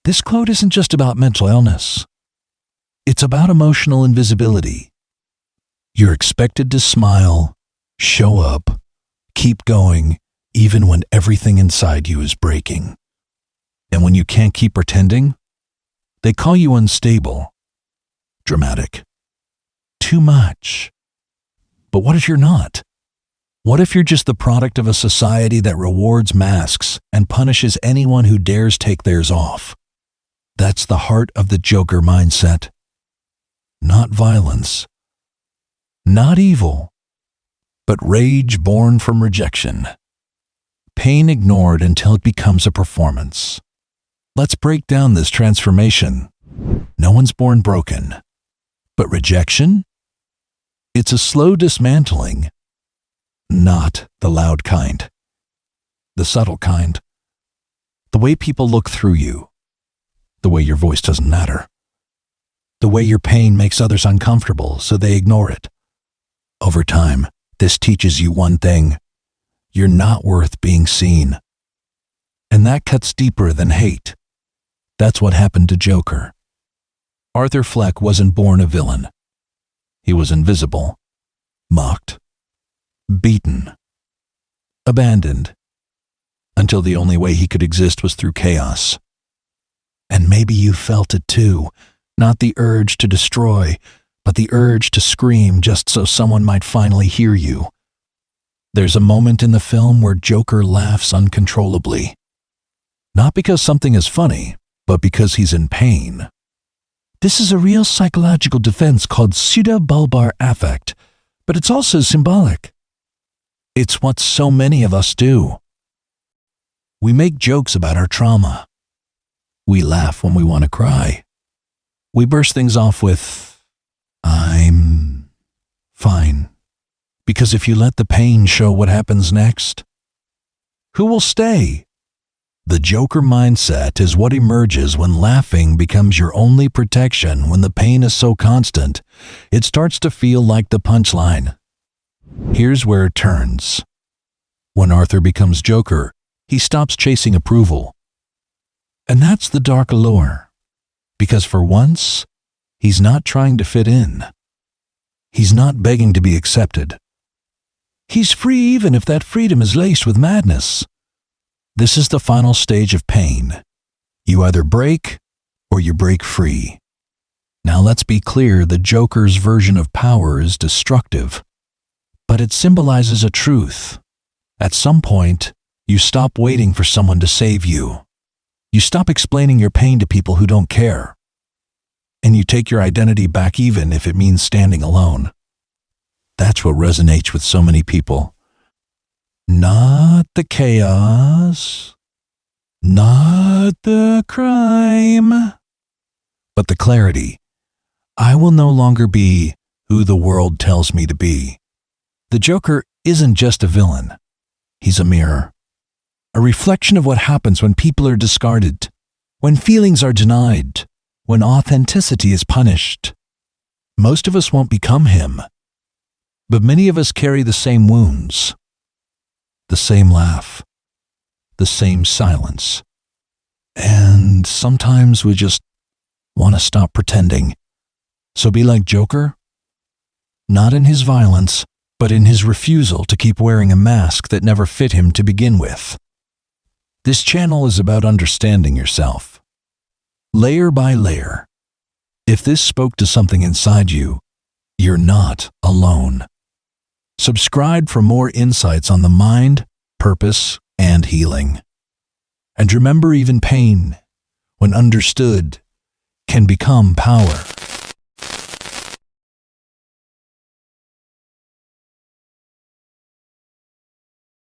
This quote isn't just about mental illness. It's about emotional invisibility. You're expected to smile, show up, keep going, even when everything inside you is breaking. And when you can't keep pretending, they call you unstable, dramatic, too much. But what if you're not? What if you're just the product of a society that rewards masks and punishes anyone who dares take theirs off? That's the heart of the Joker mindset. Not violence, not evil, but rage born from rejection. Pain ignored until it becomes a performance. Let's break down this transformation. No one's born broken. But rejection? It's a slow dismantling. Not the loud kind. The subtle kind. The way people look through you. The way your voice doesn't matter. The way your pain makes others uncomfortable, so they ignore it. Over time, this teaches you one thing. You're not worth being seen. And that cuts deeper than hate. That's what happened to Joker. Arthur Fleck wasn't born a villain. He was invisible, mocked, beaten, abandoned, until the only way he could exist was through chaos. And maybe you felt it too, not the urge to destroy, but the urge to scream just so someone might finally hear you. There's a moment in the film where Joker laughs uncontrollably. Not because something is funny, but because he's in pain. This is a real psychological defense called pseudobulbar affect, but it's also symbolic. It's what so many of us do. We make jokes about our trauma. We laugh when we want to cry. We burst things off with, "I'm fine." Because if you let the pain show what happens next, who will stay? The Joker mindset is what emerges when laughing becomes your only protection. When the pain is so constant, it starts to feel like the punchline. Here's where it turns. When Arthur becomes Joker, he stops chasing approval. And that's the dark allure. Because for once, he's not trying to fit in. He's not begging to be accepted. He's free even if that freedom is laced with madness. This is the final stage of pain. You either break or you break free. Now let's be clear, the Joker's version of power is destructive. But it symbolizes a truth. At some point, you stop waiting for someone to save you. You stop explaining your pain to people who don't care. And you take your identity back even if it means standing alone. That's what resonates with so many people. Not the chaos, not the crime, but the clarity. I will no longer be who the world tells me to be. The Joker isn't just a villain. He's a mirror. A reflection of what happens when people are discarded, when feelings are denied, when authenticity is punished. Most of us won't become him, but many of us carry the same wounds, the same laugh, the same silence. And sometimes we just want to stop pretending. So be like Joker, not in his violence, but in his refusal to keep wearing a mask that never fit him to begin with. This channel is about understanding yourself, layer by layer. If this spoke to something inside you, you're not alone. Subscribe for more insights on the mind, purpose, and healing. And remember, even pain, when understood, can become power.